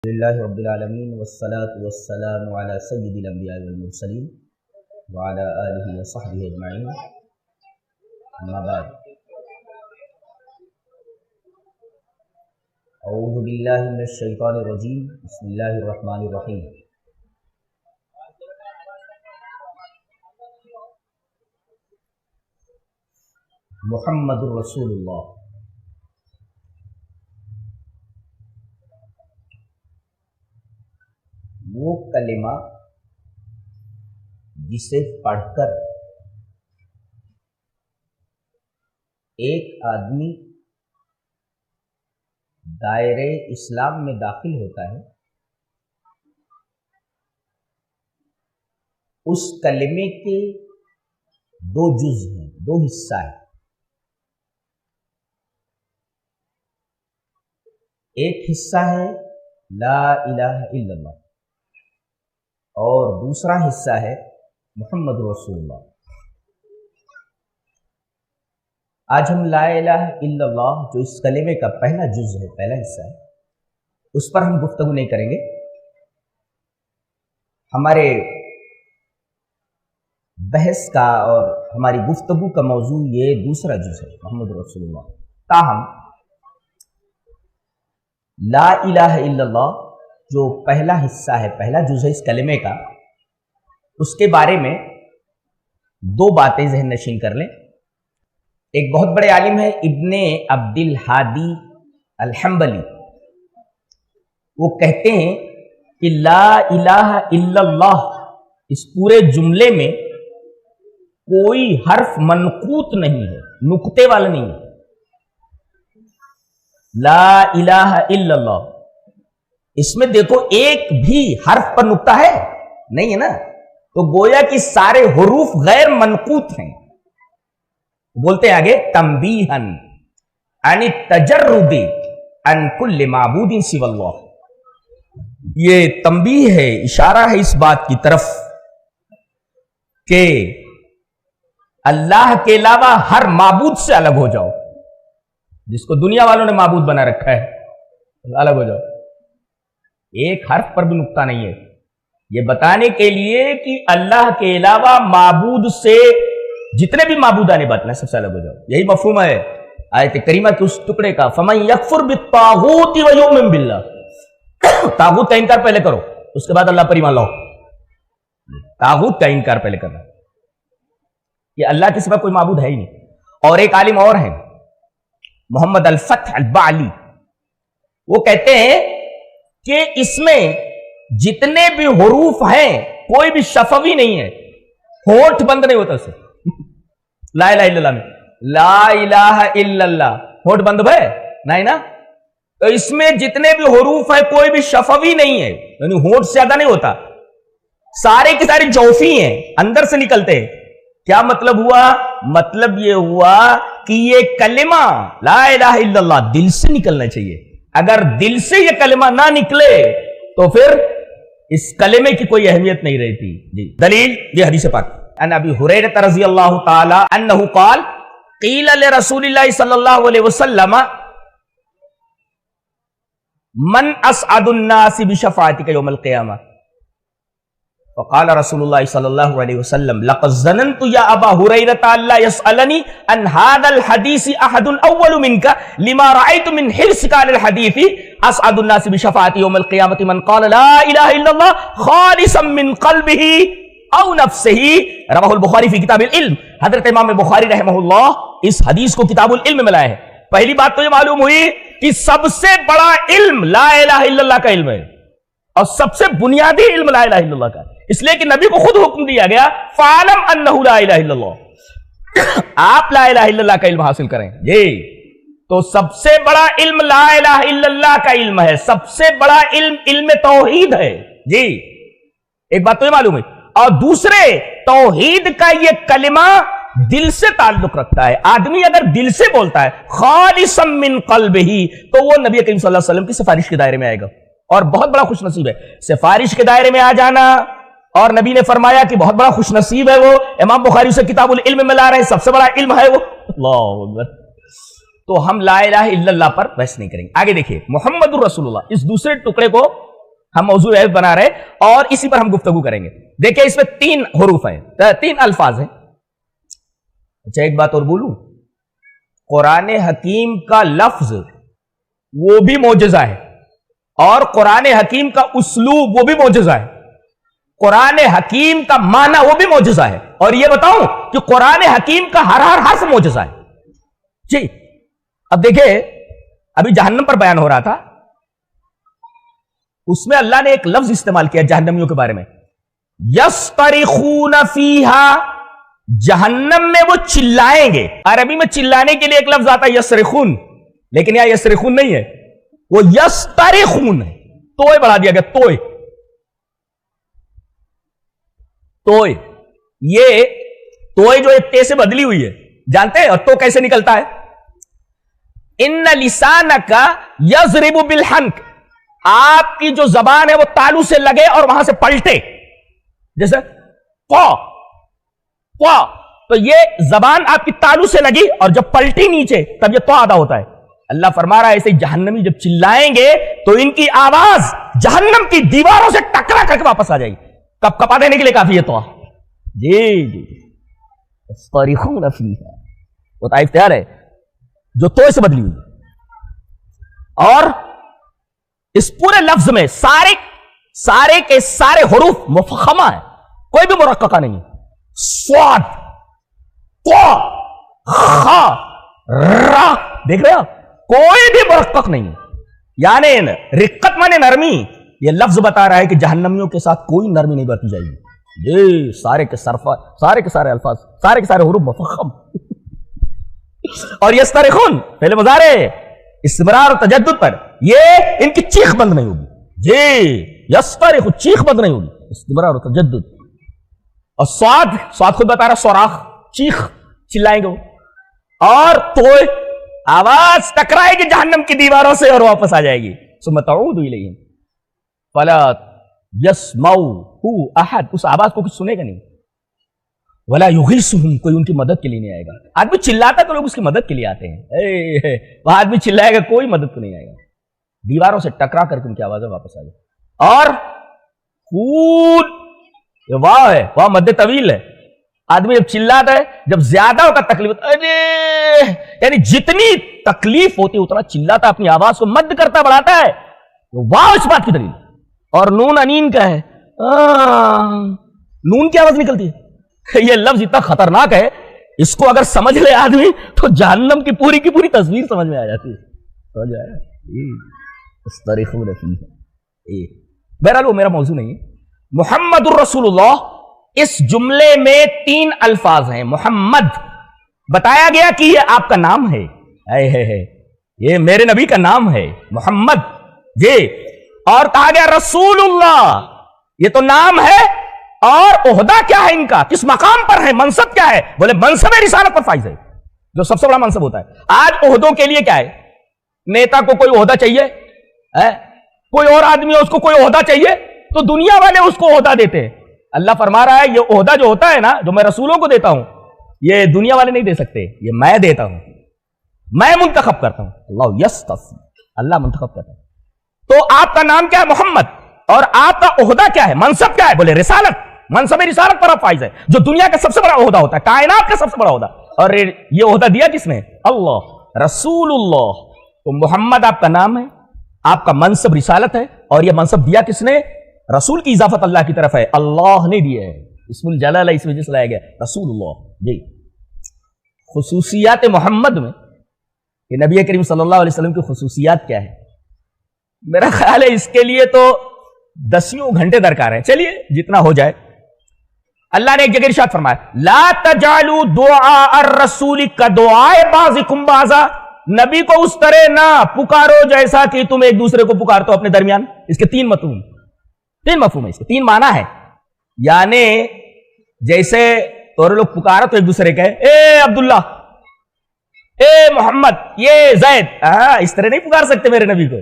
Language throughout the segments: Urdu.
للہ رب العالمین والصلاة والسلام علی سید الانبیاء والمرسلین وعلی آلہ وصحبہ اجمعین، اما بعد۔ اعوذ باللہ من الشیطان الرجیم، بسم اللہ الرحمن الرحیم۔ محمد رسول اللہ۔ وہ کلمہ جسے پڑھ کر ایک آدمی دائرے اسلام میں داخل ہوتا ہے، اس کلمے کے دو جز ہیں، دو حصہ ہیں۔ ایک حصہ ہے لا الہ الا اللہ اور دوسرا حصہ ہے محمد رسول اللہ۔ آج ہم لا الہ الا اللہ جو اس کلمے کا پہلا جز ہے، پہلا حصہ ہے، اس پر ہم گفتگو نہیں کریں گے۔ ہمارے بحث کا اور ہماری گفتگو کا موضوع یہ دوسرا جز ہے، محمد رسول اللہ۔ تاہم لا الہ الا اللہ جو پہلا حصہ ہے، پہلا جز ہے اس کلمے کا، اس کے بارے میں دو باتیں ذہن نشین کر لیں۔ ایک بہت بڑے عالم ہے ابن عبد الہادی الحنبلی، وہ کہتے ہیں کہ لا الہ الا اللہ اس پورے جملے میں کوئی حرف منقوط نہیں ہے، نقطے والا نہیں ہے۔ لا الہ الا اللہ، اس میں دیکھو ایک بھی حرف پر نقطہ ہے نہیں ہے نا، تو گویا کہ سارے حروف غیر منقوط ہیں۔ بولتے ہیں آگے تنبیہن عن التجرد عن کل معبود سوی اللہ، یہ تنبیہ ہے، اشارہ ہے اس بات کی طرف کہ اللہ کے علاوہ ہر معبود سے الگ ہو جاؤ۔ جس کو دنیا والوں نے معبود بنا رکھا ہے، الگ ہو جاؤ۔ ایک حرف پر بھی نقطہ نہیں ہے، یہ بتانے کے لیے کہ اللہ کے علاوہ معبود سے جتنے بھی معبودان باطل ہیں سب سے الگ ہو جاؤ۔ یہی مفہوم ہے آیت کریمہ کے اس ٹکڑے کا، فَمَن يَكْفُرْ بِالطَّاغُوتِ وَيُؤْمِن بِاللَّهِ، طاغوت کا انکار پہلے کرو، اس کے بعد اللہ پر ایمان لاؤ۔ طاغوت کا انکار پہلے کرنا، یہ اللہ کے سوا کوئی معبود ہے ہی نہیں۔ اور ایک عالم اور ہیں محمد الفتح البعلی، وہ کہتے ہیں کہ اس میں جتنے بھی حروف ہیں کوئی بھی شفوی نہیں ہے، ہونٹ بند نہیں ہوتا اسے۔ لا الہ الا اللہ میں لا الہ الا اللہ ہونٹ بند ہے نہیں نا، تو اس میں جتنے بھی حروف ہیں کوئی بھی شفوی نہیں ہے، یعنی ہونٹ سے زیادہ نہیں ہوتا، سارے کے سارے جوفی ہیں، اندر سے نکلتے ہیں۔ کیا مطلب ہوا؟ مطلب یہ ہوا کہ یہ کلمہ لا الہ الا اللہ دل سے نکلنا چاہیے۔ اگر دل سے یہ کلمہ نہ نکلے تو پھر اس کلمے کی کوئی اہمیت نہیں رہتی۔ جی دلیل یہ حدیث پاک ان ابی ہریرہ رضی اللہ تعالی عنہ قال قیل لرسول اللہ صلی اللہ علیہ وسلم من اسعد الناس بشفاعتک یوم القیامہ، فقال رسول اللہ صلی اللہ علیہ وسلم لقد ظننت یا ابا ہریرہ الا يسألنی عن هذا الحدیث احد اول منك لما رأيت من حرصك على الحديث اسعد الناس بشفاعت یوم القیامة من قال لا الہ الا اللہ خالصا من قلبه او نفسه، رواہ البخاری فی کتاب العلم۔ حضرت امام بخاری رحمہ اللہ اس حدیث کو کتاب العلم میں لائے ہیں۔ پہلی بات تو یہ معلوم ہوئی کہ سب سے بڑا علم لا الہ الا اللہ کا علم ہے، اور سب سے بنیادی علم لا الہ الا اللہ کا، اس لیے کہ نبی کو خود حکم دیا گیا فَعَلَمْ أَنَّهُ لَا إِلَهَ إِلَّا اللَّهُ، آپ لا الہ الا اللہ کا علم حاصل کریں۔ جی تو سب سے بڑا علم لا الہ الا اللہ کا علم ہے، سب سے بڑا علم علم توحید ہے۔ جی ایک بات تو یہ معلوم ہے، اور دوسرے توحید کا یہ کلمہ دل سے تعلق رکھتا ہے۔ آدمی اگر دل سے بولتا ہے خالصا من قلبہ تو وہ نبی کریم صلی اللہ علیہ وسلم کی سفارش کے دائرے میں آئے گا، اور بہت بڑا خوش نصیب ہے سفارش کے دائرے میں آ جانا۔ اور نبی نے فرمایا کہ بہت بڑا خوش نصیب ہے وہ، امام بخاری اسے کتاب العلم میں لا رہے ہیں، سب سے بڑا علم ہے وہ۔ اللہ اکبر۔ تو ہم لا الہ الا اللہ پر بحث نہیں کریں گے۔ آگے دیکھیے محمد الرسول اللہ، اس دوسرے ٹکڑے کو ہم موضوع ہے بنا رہے اور اسی پر ہم گفتگو کریں گے. دیکھیں اس میں 3 حروف ہیں, 3 الفاظ ہیں. اچھا ایک بات اور بولوں, قرآن حکیم کا لفظ وہ بھی معجزہ ہے اور قرآن حکیم کا اسلوب وہ بھی معجزہ ہے, قرآن حکیم کا معنی وہ بھی معجزہ ہے. اور یہ بتاؤں کہ قرآن حکیم کا ہر حرف معجزہ ہے. جی اب دیکھیں, ابھی جہنم پر بیان ہو رہا تھا, اس میں اللہ نے ایک لفظ استعمال کیا جہنمیوں کے بارے میں, یصطرخون فیہا, جہنم میں وہ چلائیں گے. عربی میں چلانے کے لیے ایک لفظ آتا ہے یصرخون, لیکن یہاں یصرخون نہیں ہے, وہ یصطرخون ہے, توئے بڑھا دیا گیا, توئے. توئے, یہ توئے جو ایک تے سے بدلی ہوئی ہے, جانتے ہیں اور تو کیسے نکلتا ہے؟ ان لسانک یضرب بالحنک, آپ کی جو زبان ہے وہ تالو سے لگے اور وہاں سے پلٹے, جیسے قا قا, تو یہ زبان آپ کی تالو سے لگی اور جب پلٹی نیچے تب یہ تو ادا ہوتا ہے. اللہ فرما رہا ہے ایسے جہنمی جب چلائیں گے تو ان کی آواز جہنم کی دیواروں سے ٹکرا کر کے واپس آ جائے گی. کب کپا دینے کے لیے کافی ہے تو جی جی یصطرخون فیہا, وہ تو اختیار ہے جو توئے سے بدلی ہوئی. اور اس پورے لفظ میں سارے کے سارے حروف مفخمہ ہیں, کوئی بھی مرققہ نہیں. صاد, طا, خا, را, دیکھ رہے آپ, کوئی بھی مرقق نہیں. یعنی رقت مانے نرمی, یہ لفظ بتا رہا ہے کہ جہنمیوں کے ساتھ کوئی نرمی نہیں برتی جائے گی. یہ سارے کے سارے الفاظ, سارے کے سارے حروف مفخم. اور یصطرخون پہلے مظاہرے استمرار اور تجدد پر, یہ ان کی چیخ بند نہیں ہوگی. جی یصطرخون, چیخ بند نہیں ہوگی, استمرار اور تجدد. اور سواد خود بتا رہا, سوراخ, چیخ, چلائیں گے وہ. اور تو آواز ٹکرائے گی جہنم کی دیواروں سے اور واپس آ جائے گی. ثم تعود الیہم فلا یسمعوا احد, اس آواز کو کچھ سنے گا نہیں. ولا یغیثہم, کوئی ان کی مدد کے لیے نہیں آئے گا. آدمی چلاتا تو لوگ اس کی مدد کے لیے آتے ہیں, وہ آدمی چلائے گا کوئی مدد کو نہیں آئے گا. دیواروں سے ٹکرا کر کے ان کی آوازیں واپس آ جائے. اور خود, یہ واہ ہے, واہ مد طویل ہے. آدمی جب چلاتا ہے, جب زیادہ ہوتا تکلیف, ارے یعنی جتنی تکلیف ہوتی ہے اتنا چلاتا, اپنی آواز کو مد کرتا بڑھاتا ہے. واہ اس بات کی دلیل. اور نون انین کا ہے, نون کی آواز نکلتی ہے. یہ لفظ اتنا خطرناک ہے, اس کو اگر سمجھ لے آدمی تو جہنم کی پوری تصویر سمجھ میں آ جاتی ہے. سمجھ آیا؟ بہرحال وہ میرا موضوع نہیں ہے. محمد الرسول اللہ, اس جملے میں 3 الفاظ ہیں. محمد بتایا گیا کہ یہ آپ کا نام ہے, یہ میرے نبی کا نام ہے محمد جی. اور کہا گیا رسول اللہ, یہ تو نام ہے. اور عہدہ کیا ہے ان کا, کس مقام پر ہے, منصب کیا ہے؟ بولے منصب رسالت پر فائز ہے, جو سب سے بڑا منصب ہوتا ہے. آج عہدوں کے لیے کیا ہے, نیتا کو کوئی عہدہ چاہیے, کوئی اور آدمی ہے اس کو کوئی عہدہ چاہیے تو دنیا والے اس کو عہدہ دیتے ہیں. اللہ فرما رہا ہے یہ عہدہ جو ہوتا ہے نا, جو میں رسولوں کو دیتا ہوں, یہ دنیا والے نہیں دے سکتے, یہ میں دیتا ہوں, میں منتخب کرتا ہوں. اللہ یصطفی, اللہ منتخب کرتا ہے. تو آپ کا نام کیا ہے؟ محمد. اور آپ کا عہدہ کیا ہے, منصب کیا ہے؟ بولے رسالت. منصب رسالت پر آپ فائز ہے, جو دنیا کا سب سے بڑا عہدہ ہوتا ہے, کائنات کا سب سے بڑا عہدہ. اور یہ عہدہ دیا کس نے؟ اللہ, رسول اللہ. تو محمد آپ کا نام ہے, آپ کا منصب رسالت ہے. اور یہ منصب دیا کس نے؟ رسول کی اضافت اللہ کی طرف ہے, اللہ نے دیا ہے. اسم الجلال ہے, اس وجہ سے لایا گیا رسول اللہ جی. خصوصیات محمد میں کہ نبی کریم صلی اللہ علیہ وسلم کی خصوصیات کیا ہے, میرا خیال ہے اس کے لیے تو 10 گھنٹے درکار ہیں. چلیے جتنا ہو جائے. اللہ نے ایک جگہ ارشاد فرمایا, لا تجعلوا دعاء الرسول کدعاء بعضکم بعضا, نبی کو اس طرح نہ پکارو جیسا کہ تم ایک دوسرے کو پکارتے ہو اپنے درمیان. اس کے 3 مفہوم ہے, اس کے 3 معنی ہے. یعنی جیسے اور لوگ پکارو تو ایک دوسرے کہے اے عبداللہ, اے محمد, یہ زید, اس طرح نہیں پکار سکتے میرے نبی کو.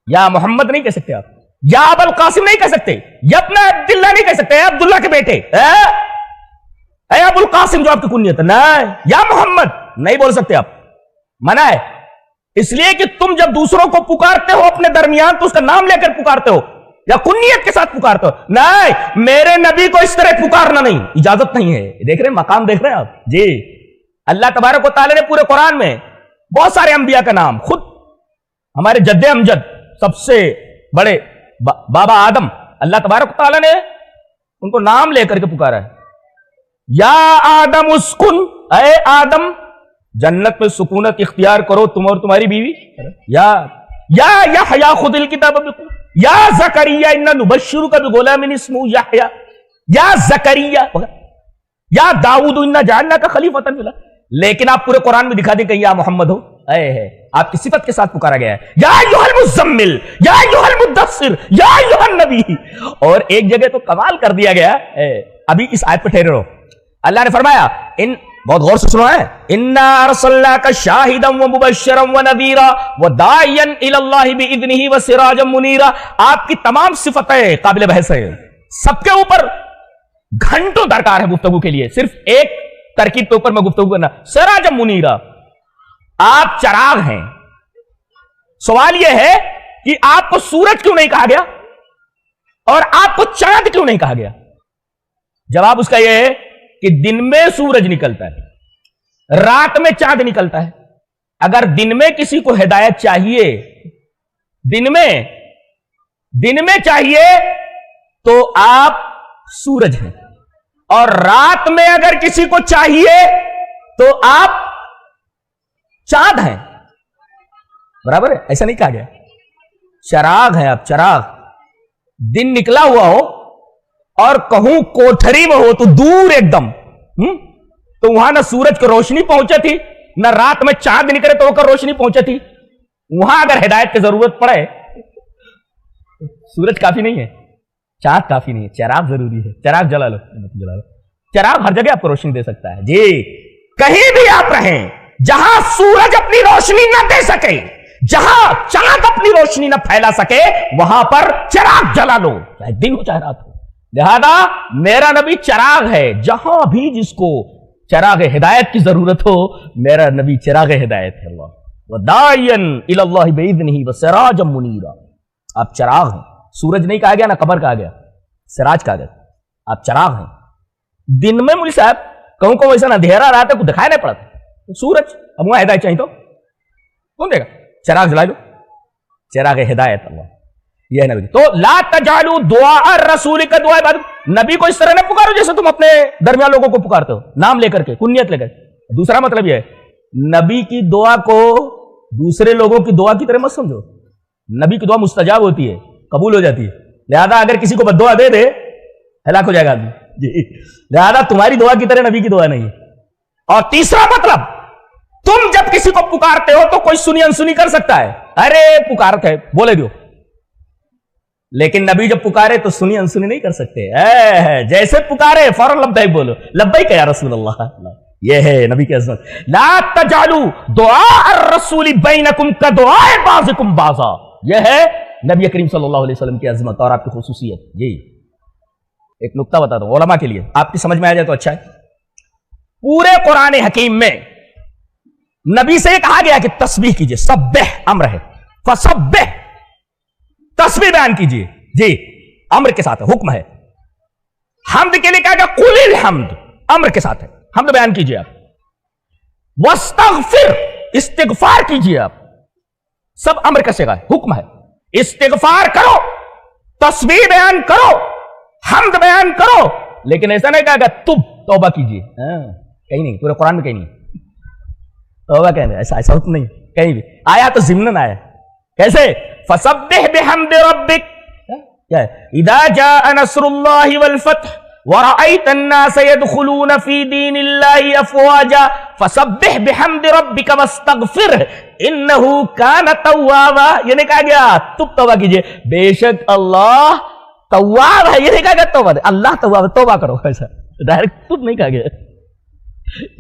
یا محمد نہیں کہہ سکتے آپ, یا ابو القاسم نہیں کہہ سکتے, یا اپنا عبداللہ نہیں کہہ سکتے, عبداللہ کے بیٹے اے ابو القاسم جو آپ کی کنیت ہے, نہیں, یا محمد نہیں بول سکتے آپ, منع ہے. اس لیے کہ تم جب دوسروں کو پکارتے ہو اپنے درمیان تو اس کا نام لے کر پکارتے ہو, یا کنیت کے ساتھ پکارتے ہو؟ نہیں، میرے نبی کو اس طرح پکارنا نہیں، اجازت نہیں ہے۔ دیکھ رہے ہیں مقام، دیکھ رہے ہیں آپ جی؟ اللہ تبارک و تعالیٰ نے پورے قرآن میں بہت سارے انبیاء کا نام، خود ہمارے جد امجد سب سے بڑے بابا آدم، اللہ تبارک و تعالیٰ نے ان کو نام لے کر کے پکارا ہے، یا آدم اسکن، اے آدم جنت میں سکونت اختیار کرو تم اور تمہاری بیوی، یا یحییٰ خذ الکتاب بقوة، یا زکریا انا نبشرک بغلام اسمہ یحییٰ، یا زکریا، یا داؤد انا جعلناک خلیفۃ فی الارض۔ لیکن آپ پورے قرآن میں دکھا دیں کہ یا محمد ہو، اے ہے آپ کی صفت کے ساتھ پکارا گیا ہے، یا ایھا المزمل، یا ایھا المدثر، یا ایھا النبی۔ اور ایک جگہ تو کمال کر دیا گیا، ابھی اس آیت پہ ٹھہرے رہو، اللہ نے فرمایا، بہت غور سے سنو ہے، انا ارسلناک شاہدا ومبشرا ونذیرا وداعیا الی اللہ باذنہ وسراجا منیرا۔ آپ کی تمام صفتیں قابل بحث ہے، سب کے اوپر گھنٹوں درکار ہے گفتگو کے لیے، صرف ایک ترکیب کے اوپر میں گفتگو کرنا، سراجا منیرا، آپ چراغ ہیں۔ سوال یہ ہے کہ آپ کو سورج کیوں نہیں کہا گیا اور آپ کو چاند کیوں نہیں کہا گیا؟ جواب اس کا یہ ہے کہ دن میں سورج نکلتا ہے، رات میں چاند نکلتا ہے۔ اگر دن میں کسی کو ہدایت چاہیے، دن میں چاہیے تو آپ سورج ہیں، اور رات میں اگر کسی کو چاہیے تو آپ چاند ہیں، برابر ہے؟ ایسا نہیں کہا گیا، چراغ ہیں آپ، چراغ۔ دن نکلا ہوا ہو اور کہوں کوٹھری میں ہو تو دور ایک دم، تو وہاں نہ سورج کی روشنی پہنچے تھی، نہ رات میں چاند نکلے تو وہ روشنی پہنچے تھی۔ وہاں اگر ہدایت کی ضرورت پڑے، سورج کافی نہیں ہے، چاند کافی نہیں ہے، چراغ ضروری ہے۔ چراغ جلا لو، چراغ ہر جگہ آپ کو روشنی دے سکتا ہے جی، کہیں بھی آپ رہیں، جہاں سورج اپنی روشنی نہ دے سکے، جہاں چاند اپنی روشنی نہ پھیلا سکے، وہاں پر چراغ جلا لو، چاہے دن ہو چاہے رات ہو۔ لہذا میرا نبی چراغ ہے، جہاں بھی جس کو چراغ ہدایت کی ضرورت ہو، میرا نبی چراغ ہدایت ہے۔ اللہ وَدَاعِيًا إِلَى اللَّهِ بِإِذْنِهِ وَسِرَاجًا مُنِيرًا، آپ چراغ ہیں، سورج نہیں کہا گیا، نہ قمر کہا گیا، سراج کہا گیا، آپ چراغ ہیں۔ دن میں مولوی صاحب کہوں کو ویسا اندھیرا رہا تھا، کچھ دکھائی نہیں پڑتا، سورج اب وہاں ہدایت چاہیے تو کون دے گا؟ چراغ جلا لو، چراغ ہدایت اللہ، یہ ہے نبی۔ تو لا تجعلوا دعاء الرسول کا دعا عبادت، نبی کو اس طرح نہ پکارو جیسے تم اپنے درمیان لوگوں کو پکارتے ہو، نام لے کر کے، کنیت لے کر۔ دوسرا مطلب یہ ہے، نبی کی دعا کو دوسرے لوگوں کی دعا کی طرح مت سمجھو، نبی کی دعا مستجاب ہوتی ہے، قبول ہو جاتی ہے، لہذا اگر کسی کو بددعا دے دے ہلاک ہو جائے گا آدمی جی، لہذا تمہاری دعا کی طرح نبی کی دعا نہیں ہے۔ اور تیسرا مطلب، تم جب کسی کو پکارتے ہو تو کوئی سنی انسنی کر سکتا ہے، ارے پکارتے ہے بولے دو، لیکن نبی جب پکارے تو سنی انسنی نہیں کر سکتے، جیسے پکارے فوراً لبیک بولو، لبیک یا رسول اللہ، یہ ہے نبی کی عظمت۔ لا تجعلوا دعاء الرسول بینکم کدعاء بعضکم بعضا، یہ ہے نبی کریم صلی اللہ علیہ وسلم کی عظمت اور آپ کی خصوصیت جی۔ ایک نکتہ بتا دو علماء کے لیے، آپ کی سمجھ میں آ جائے تو اچھا ہے۔ پورے قرآن حکیم میں نبی سے کہا گیا کہ تسبیح کیجئے، سبح امر ہے، فسبح تسبیح بیان کیجئے جی، امر کے ساتھ ہے، حکم ہے۔ حمد کے لیے کہا گیا قل الحمد، امر کے ساتھ ہے، حمد بیان کیجئے آپ۔ واستغفر، استغفار کیجئے آپ، سب امر کا صیغہ ہے، حکم ہے، استغفار کرو، تسبیح بیان کرو، حمد بیان کرو، لیکن ایسا نہیں کہا گیا توبہ کیجئے، کہیں نہیں، پورے قرآن میں کہیں نہیں توبہ کہنے، ایسا حکم نہیں کہیں بھی آیا، تو ضمناً آیا، کیسے؟ فسبح بحمد ربک، کیا ہے؟ اذا جاء نصر اللہ والفتح ورأيت الناس يدخلون في دين الله افواجا فسبح بحمد ربك واستغفره انه كان توابا، یہ نہیں کہا گیا تم توبہ کیجئے، بے شک اللہ تواب ہے، یہ نہیں کہا گیا توبہ دے، اللہ تواب ہے، توبہ کرو، ایسا ڈائریکٹ تم نہیں کہا گیا،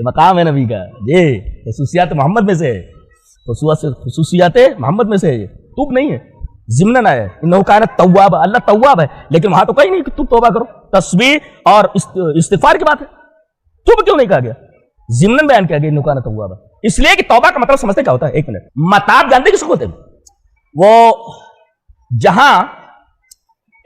مقام ہے نبی کا یہ خصوصیات محمد میں سے ہے، خصوصیات محمد میں سے ہے، توب نہیں ہے، ضمناً آیا ہے، انہو کان تواب، اللہ تواب ہے، لیکن وہاں تو کہیں نہیں کہ تم توبہ کرو، تسبیح اور استغفار کی بات ہے، توب کیوں نہیں کہا گیا؟ ضمناً بیان کیا گیا انہو کان تواب، اس لیے کہ توبہ کا مطلب سمجھتے کیا ہوتا ہے؟ ایک منٹ، متاب جانتے کس کو ہوتے ہیں؟ وہ جہاں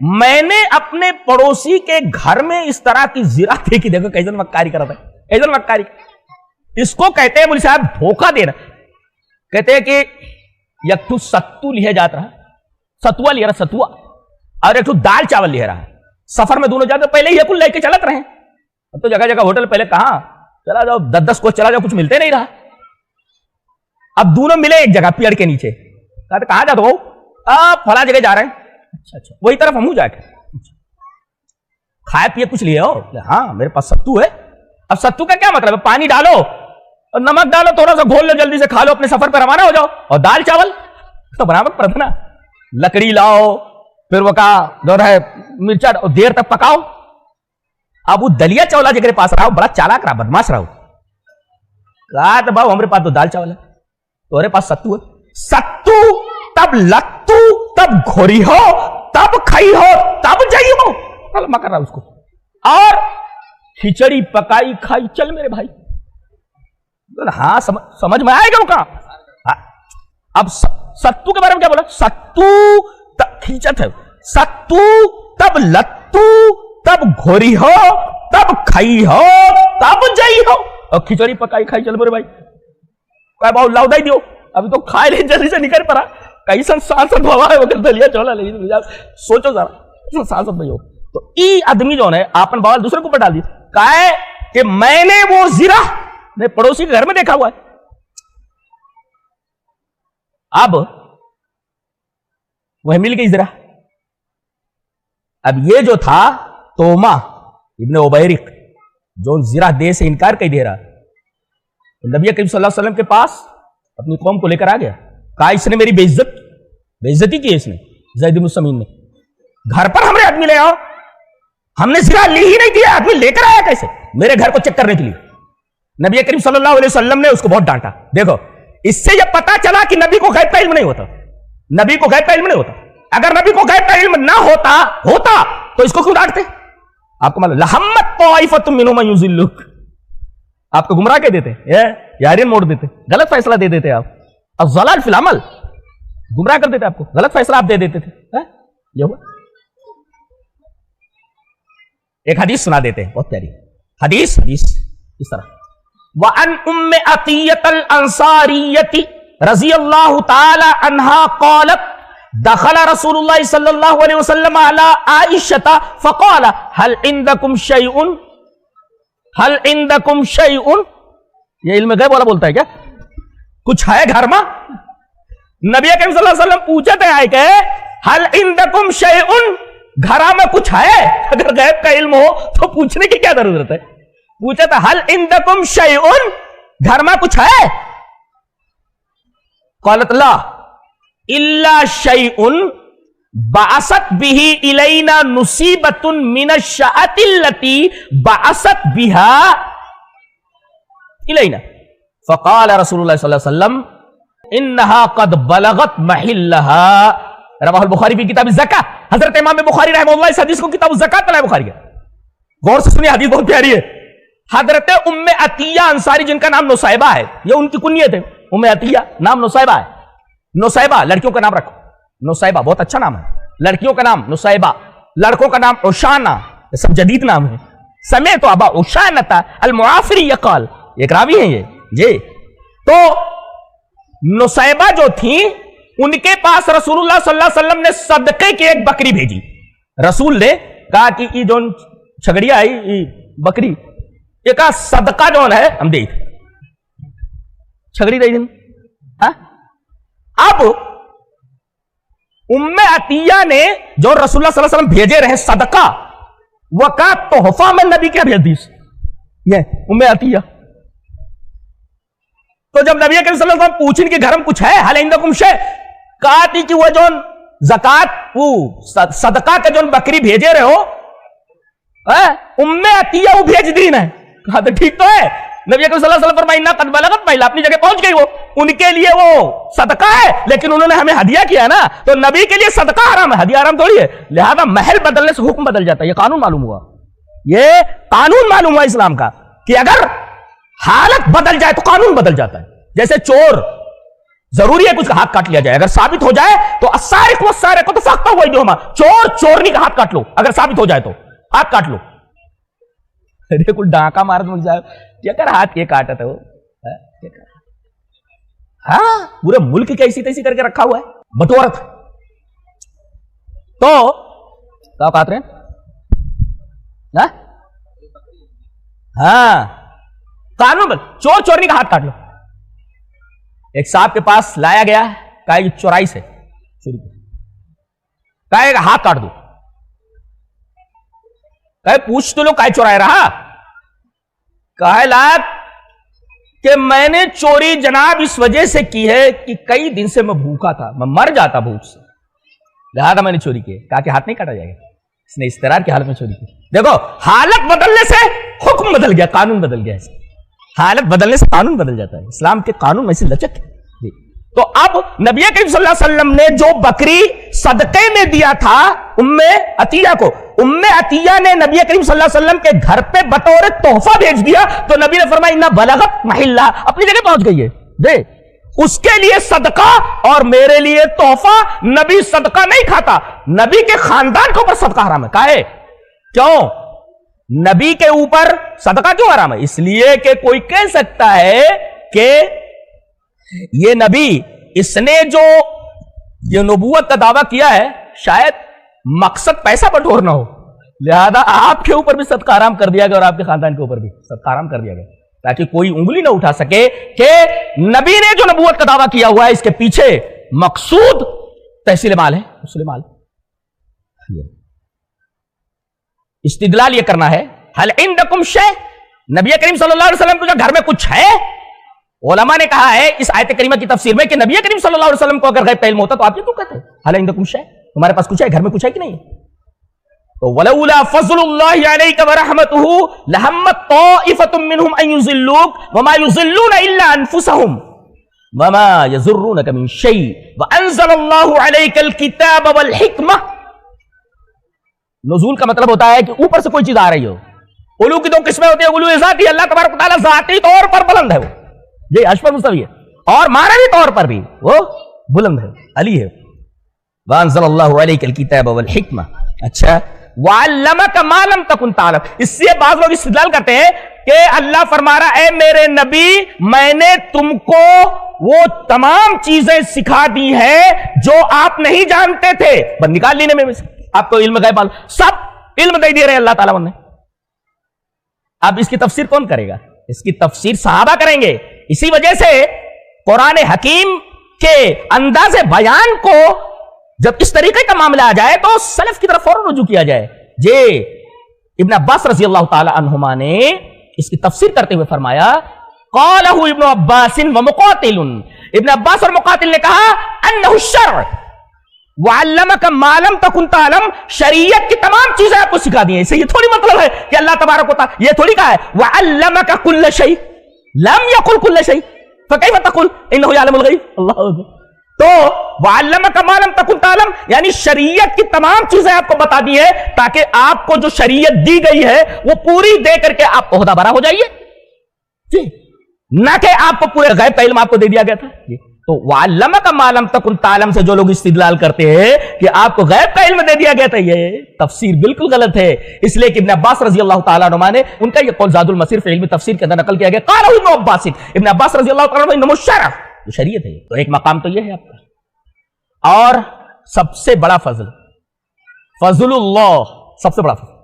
میں نے اپنے پڑوسی کے گھر میں اس طرح کی زرا دیکھی. دیکھو کیسے مکاری کر رہا تھا, کیسے مکاری. اس کو کہتے ہیں مولوی صاحب دھوکہ دینا. کہتے ہیں کہ یک تو ستو لیا جاتا رہا, ستوا لیا رہا ستوا, اور ایک تو دال چاول لیا رہا. سفر میں دونوں جاتے پہلے یہ کل لے کے چلت رہے. اب تو جگہ جگہ ہوٹل, پہلے کہاں چلا جاؤ 10 کو چلا جاؤ, کچھ ملتے نہیں رہا. اب دونوں ملے ایک جگہ پیڑ کے نیچے. کہاں جاتے ہو؟ فلاں جگہ جا رہے ہیں. اچھا وہی طرف ہم جا کے کھائے پیے کچھ لیے ہو؟ ہاں میرے پاس ستو ہے. اب ستو کا کیا مطلب ہے؟ پانی ڈالو اور نمک ڈالو, تھوڑا سا گھول لو, جلدی سے کھا لو, اپنے سفر پہ روانہ ہو جاؤ. اور دال چاول تو برابر پڑتا نا. لکڑی لاؤ, پھر وہ کا جو ہے مرچا دیر تک پکاؤ. اب وہ دلیا چولا جگہ پاس رہا, بڑا چالاک رہا, بدماش رہا. کہا تو بھاؤ ہمارے پاس تو دال چاول ہے, تمہارے پاس ستو ہے. ستو تب لتو تب گھوری ہو تب کھائی ہو تب جائی ہو. کلمہ کر رہا اس کو. اور کھچڑی پکائی کھائی. چل میرے بھائی, ہاں سمجھ میں آئے گا وہ کہاں. اب ستو کے بارے میں کیا بولا؟ ستو کھینچت ہے. ستو تب لتو تب گھوری ہو تب کھائی ہو تب جائی ہو. اور کھچڑی پکائی کھائی. چل میرے بھائی کہ باؤ لاؤ دائی دیو, ابھی تو کھائے لے, جلدی سے نکل پڑا. کئی سانسد بابا ہے وہ دلیا چولا لے. سوچو ذرا سانسد بھائی ہو تو ای آدمی جو ہے آپن بوال دوسرے کو اوپر ڈال دی. کہا ہے کہ میں نے وہ زرا نے پڑوسی کے گھر میں دیکھا ہوا ہے. اب وہ مل گئی زرا. اب یہ جو تھا توما ابن عبیرق جو زرا دے سے انکار کر دے رہا, نبی کریم صلی اللہ علیہ وسلم کے پاس اپنی قوم کو لے کر آ گیا. کہا اس نے میری بےعزتی کی. اس نے زید بن سمین نے گھر پر ہمارے آدمی لے آؤ, ہم نے زرا لی ہی نہیں دیا, آدمی لے کر آیا کیسے میرے گھر کو چیک کرنے کے لیے. نبی کریم صلی اللہ علیہ وسلم نے اس کو بہت ڈانٹا. دیکھو اس سے یہ پتا چلا کہ نبی کو غیب کا علم نہیں ہوتا. نبی کو غیب کا علم نہیں ہوتا. اگر نبی کو غیب کا علم نہ ہوتا تو اس کو کیوں ڈانٹتے؟ آپ کو معلوم لحمت طائفۃ منہم من یضلک, آپ کو گمراہ کہہ دیتے, یارین موڑ دیتے, غلط فیصلہ دے دیتے. آپ الضلال فی العمل, گمراہ کر دیتے, آپ کو غلط فیصلہ آپ دے دیتے تھے. یہ ہوا. ایک حدیث سنا دیتے ہیں, بہت پیاری حدیث اس طرح. وَعَنْ أُمِّ عَطِيَّةَ الْأَنصَارِيَّةِ رضی اللہ تعالی عنہا قالت دخل رسول اللہ صلی اللہ علیہ وسلم علی عائشہ فقال هل عندکم شیء, هل عندکم شیء. یہ علم غیب والا بولتا ہے کیا؟ کچھ ہے گھر میں؟ نبی کریم صلی اللہ علیہ وسلم پوچھتے ہیں کہ هل عندکم شیء, گھر میں کچھ ہے؟ اگر غیب کا علم ہو تو پوچھنے کی کیا ضرورت ہے؟ پوچھا تھا هل عندکم شیء, گھر میں کچھ ہے؟ قالت لا الا شیء بعثت به الینا نصیبۃ من الشاۃ التي بعثت بها الینا فقال رسول اللہ صلی اللہ علیہ وسلم انها قد بلغت محلها. رواہ البخاری فی کتاب الزکاۃ. حضرت امام بخاری رحمہ اللہ اس حدیث کو کتاب الزکاۃ میں بخاری ہے. غور سے سنیے, حدیث بہت پیاری ہے. حضرت ام عطیہ انصاری جن کا نام نصیبہ ہے, یہ ان کی کنیت ہے. ام عطیہ نام نصیبہ ہے. نصیبہ لڑکیوں کا نام رکھو, نصیبہ بہت اچھا نام ہے. لڑکیوں کا نام نصیبہ, لڑکوں کا نام عشانہ, یہ سب جدید نام ہے. سمعت ابا عشانۃ المعافری یقال, ایک راوی ہیں یہ جی. تو نصیبہ جو تھیں ان کے پاس رسول اللہ صلی اللہ علیہ وسلم نے صدقے کی ایک بکری بھیجی. رسول نے کہا کہ یہ جو چھگڑیا ہے بکری, یہ کہا صدقہ جو ہے ہم دے چھگڑی دے دیں. اب ام عطیہ نے جو رسول اللہ صلی اللہ علیہ وسلم بھیجے رہے صدقہ, وہ کا تحفہ میں نبی کیا بھیج دی. یہ ام عطیہ. تو جب نبی کریم صلی اللہ علیہ وسلم پوچھیں کہ گھر میں کچھ ہے, حل عندکم شیء, کہا تھی کہ وہ جو زکات وہ صدقہ کے جو بکری بھیجے رہے ہو ام عطیہ وہ بھیج دی نا. کہا تو ٹھیک تو ہے. نبی کریم صلی اللہ علیہ وسلم فرمایا انہا قد بلغت محلها, اپنی جگہ پہنچ گئی, وہ ان کے لیے وہ صدقہ ہے, لیکن انہوں نے ہمیں ہدیہ کیا نا, تو نبی کے لیے صدقہ حرام ہے, ہدیہ حرام تھوڑی ہے. لہذا محل بدلنے سے حکم بدل جاتا ہے. یہ قانون معلوم ہوا, یہ قانون معلوم ہوا اسلام کا کہ اگر حالت بدل جائے تو قانون بدل جاتا ہے. جیسے چور ضروری ہے کہ اس کا ہاتھ کاٹ لیا جائے. اگر ثابت ہو جائے تو السارق والسارقۃ فاقطعوا ایدیہما، چور چورنی کا ہاتھ کاٹ لو. اگر ثابت ہو جائے تو ہاتھ کاٹ لو. ارے کوئی ڈاکہ مار دو کیا کر ہاتھ یہ کاٹا تھا وہ. ہاں پورے ملک کے ایسی تیسی کر کے رکھا ہوا ہے بٹورت. تو کیا کاٹ رہے ہیں؟ ہاں قانون چور چورنی کا ہاتھ کاٹ لو. ایک صاحب کے پاس لایا گیا، کہا یہ چورائی سے چوری، کہا ہاتھ کاٹ دو. کہے پوچھ تو لو کہے چورائے رہا. کہے لاک کہ میں نے چوری جناب اس وجہ سے کی ہے کہ کئی دن سے میں بھوکا تھا، میں مر جاتا بھوک سے، لہذا میں نے چوری کی. کہا کہ ہاتھ نہیں کاٹا جائے گا. اس نے اضطرار کی حالت میں چوری کی. دیکھو حالت بدلنے سے حکم بدل گیا، قانون بدل گیا. حالت بدلنے سے قانون بدل جاتا ہے. اسلام کے قانون میں سے لچک ہے. تو اب نبی کریم صلی اللہ علیہ وسلم نے جو بکری صدقے میں دیا تھا ام عطیہ کو، ام عطیہ نے نبی کریم صلی اللہ علیہ وسلم کے گھر پہ بطور تحفہ بھیج دیا. تو نبی نے فرمایا انہا بلغت محلہ، اپنی جگہ پہنچ گئی ہے. دے اس کے لیے صدقہ اور میرے لیے تحفہ. نبی صدقہ نہیں کھاتا، نبی کے خاندان کے اوپر صدقہ حرام ہے. کہے کیوں نبی کے اوپر صدقہ کیوں حرام ہے؟ اس لیے کہ کوئی کہہ سکتا ہے کہ یہ نبی، اس نے جو یہ نبوت کا دعویٰ کیا ہے شاید مقصد پیسہ بٹورنا ہو، لہذا آپ کے اوپر بھی صدقہ حرام کر دیا گیا اور آپ کے خاندان کے اوپر بھی صدقہ حرام کر دیا گیا، تاکہ کوئی انگلی نہ اٹھا سکے کہ نبی نے جو نبوت کا دعویٰ کیا ہوا ہے اس کے پیچھے مقصود تحصیل مال ہے، حصول مال. استدلال یہ کرنا ہے حل عندکم شیء، نبی کریم صلی اللہ علیہ وسلم کے گھر میں کچھ ہے؟ علماء نے کہا ہے اس آیت کریمہ کی تفسیر میں کہ نبی کریم صلی اللہ علیہ وسلم کو اگر غیب کا علم ہوتا تو آپ یہ کیوں کہتے ہیں حل عندکم شیء، تمہارے پاس کچھ ہے، گھر میں کچھ ہے کہ نہیں؟ تو ولولا فضل اللہ علیک ورحمتہ لہمت طائفۃ منہم ان یضلوک وما یضلون الا انفسہم وما یضرونک من شیء وانزل اللہ علیک الکتاب والحکمہ. نزول کا مطلب ہوتا ہے کہ اوپر سے کوئی چیز آ رہی ہو. علو کی دو قسمیں ہوتی ہیں، علو ذاتی، اللہ تبارک و تعالیٰ ذاتی طور پر بلند ہے، وہ یہ عرش پر مستوی ہے، اور معنوی طور پر بھی وہ بلند ہے، علی ہے. وانزل اللہ علیک الکتاب والحکمہ. اچھا وعلمک ما لم تکن تعلم. اس سے بعض لوگ استدلال کرتے ہیں کہ اللہ فرما رہا ہے اے میرے نبی میں نے تم کو وہ تمام چیزیں سکھا دی ہیں جو آپ نہیں جانتے تھے. بس نکال لینے میں آپ کو علم غیب سب علم دے دے رہے ہیں اللہ تعالیٰ نے. اب اس کی تفسیر کون کرے گا؟ اس کی تفسیر صحابہ کریں گے. اسی وجہ سے قرآن حکیم کے انداز بیان کو جب اس طریقے کا معاملہ آ جائے تو سلف کی طرف فوراً رجوع کیا جائے. ابن عباس رضی اللہ تعالی عنہما نے اس کی تفسیر کرتے ہوئے فرمایا قالہ ابن عباس ومقاتل، ابن عباس اور مقاتل نے کہا انہ الشرع وعلمک ما لم تکن تعلم، شریعت کی تمام چیزیں آپ کو سکھا دی ہیں. اسے یہ تھوڑی مطلب ہے کہ اللہ تبارک و تعالی یہ تھوڑی کہا ہے وعلمک کل شیء لم یقل کل شیء فکیف تقول انہ یعلم الغیب. اللہ اکبر. تو وعلمک ما لم تکن تعلم یعنی شریعت کی تمام چیزیں آپ کو بتا دی ہے تاکہ آپ کو جو شریعت دی گئی ہے وہ پوری دے کر کے آپ عہدہ برا ہو جائیے، نہ کہ آپ کو پورے غیب کا علم آپ کو دے دیا گیا تھا. تو وعلمک ما لم تکن تعلم سے جو لوگ استدلال کرتے ہیں کہ آپ کو غیب کا علم دے دیا گیا تھا، یہ تفسیر بالکل غلط ہے. اس لیے کہ ابن عباس رضی اللہ تعالیٰ عنہ نے ان کا یہ قول زاد المسیر فی علم تفسیر کے اندر نقل کیا گیا قال ابن عباس، ابن عباس رضی اللہ تعالیٰ عنہ انما الشرع، شریعت ہے. تو ایک مقام تو یہ ہے آپ کا. اور سب سے بڑا فضل فضل اللہ، سب سے بڑا فضل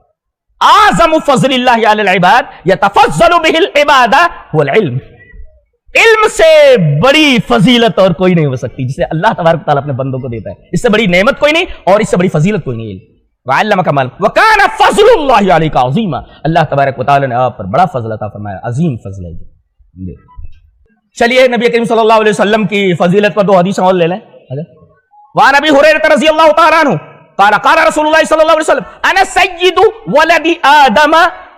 اعظم فضل اللہ علی العباد یتفضل به العباد هو العلم. علم سے بڑی فضیلت اور کوئی نہیں ہو سکتی جسے اللہ تبارک و تعالیٰ اپنے بندوں کو دیتا ہے. اس سے بڑی نعمت کوئی نہیں اور اس سے بڑی فضیلت کوئی نہیں. وعلمک ما وکان فضل اللہ علیک عظیما، اللہ تبارک و تعالیٰ نے آپ پر بڑا فضل عطا فرمایا، عظیم فضل ہے. چلیے نبی کریم صلی اللہ علیہ وسلم کی فضیلت پر دو حدیث اور لے لیں. وعن ابی ہریرہ رضی اللہ تعالیٰ عنہ قال قال رسول اللہ صلی اللہ علیہ وسلم انا سید ولد آدم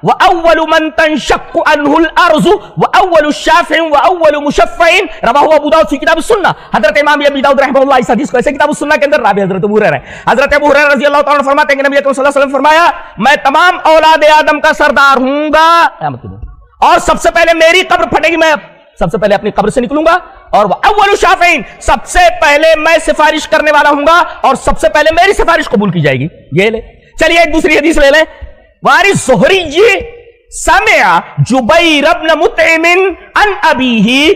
واول من تنشق عنه الارض واول الشافع واول مشفع رواه ابو داؤد فی کتاب السنہ. حضرت امام ابی داؤد رحمہ اللہ اس حدیث کو ایسے کتاب السنہ کے اندر راوی حضرت ابو ہریرہ ہے. حضرت ابو ہریرہ رضی اللہ تعالیٰ عنہ فرماتے ہیں کہ نبی اکرم صلی اللہ علیہ وسلم فرمایا میں تمام اولاد آدم کا سردار ہوں گا قیامت کے دن، اور سب سے پہلے میری قبر پھٹے گی، میں سب سے پہلے اپنی قبر سے نکلوں گا اور اول شافعین، سب سے پہلے میں سفارش کرنے والا ہوں گا اور سب سے پہلے میری سفارش قبول کی جائے گی. یہ لے. چلیے ایک دوسری حدیث لے لیں. واری زہری جی سمع جبیر بن مطعم عن ابیہ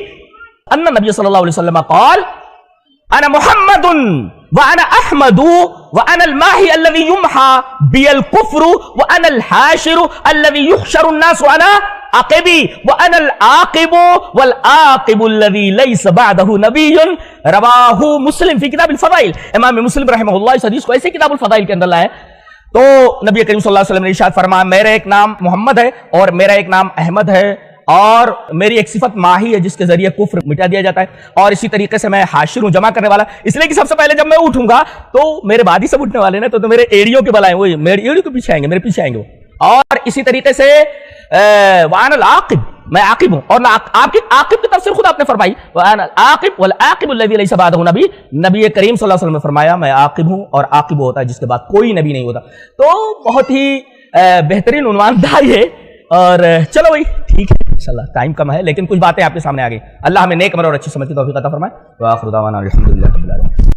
ان نبی صلی اللہ علیہ وسلم قال انا محمد وانا احمد وانا الماحي الذي يمحى بي الكفر وانا الحاشر الذي يحشر الناس على عقبي وانا العاقب والعاقب الذي ليس بعده نبي. رواه مسلم فی کتاب الفضائل. امام مسلم رحمہ اللہ اس حدیث کو ایسے کتاب الفضائل کے اندر لائے. تو نبی کریم صلی اللہ علیہ وسلم نے ارشاد فرمایا میرا ایک نام محمد ہے اور میرا ایک نام احمد ہے اور میری ایک صفت ماہی ہے جس کے ذریعے کفر مٹا دیا جاتا ہے اور اسی طریقے سے میں حاشر ہوں، جمع کرنے والا. اس لیے کہ سب سے پہلے جب میں اٹھوں گا تو میرے بعد ہی سب اٹھنے والے نا، تو میرے ایڑیوں کے بلائیں وہی میرے ایڑیوں کے پیچھے آئیں گے، میرے پیچھے آئیں گے. اور اسی طریقے سے وَأَنَا الْعَاقِبُ، میں عاقب ہوں. اور آپ کی عاقب کی تفسیر خود آپ نے فرمائی وَأَنَا الْعَاقِبُ وَالْعَاقِبُ الَّذِي لَيْسَ بَعْدَهُ نَبِيٌّ. نبی کریم صلی اللہ علیہ وسلم نے فرمایا میں عاقب ہوں اور عاقب ہوتا ہے جس کے بعد کوئی نبی نہیں ہوتا. تو بہت ہی بہترین عنوان تھا یہ. اور چلو بھائی ٹھیک ہے انشاءاللہ ٹائم کم ہے لیکن کچھ باتیں آپ کے سامنے آ گئی. اللہ ہمیں نیک عمل اور اچھی سمجھ کی توفیق عطا فرمائے. وآخر دعوانا الحمدللہ رب العالمین.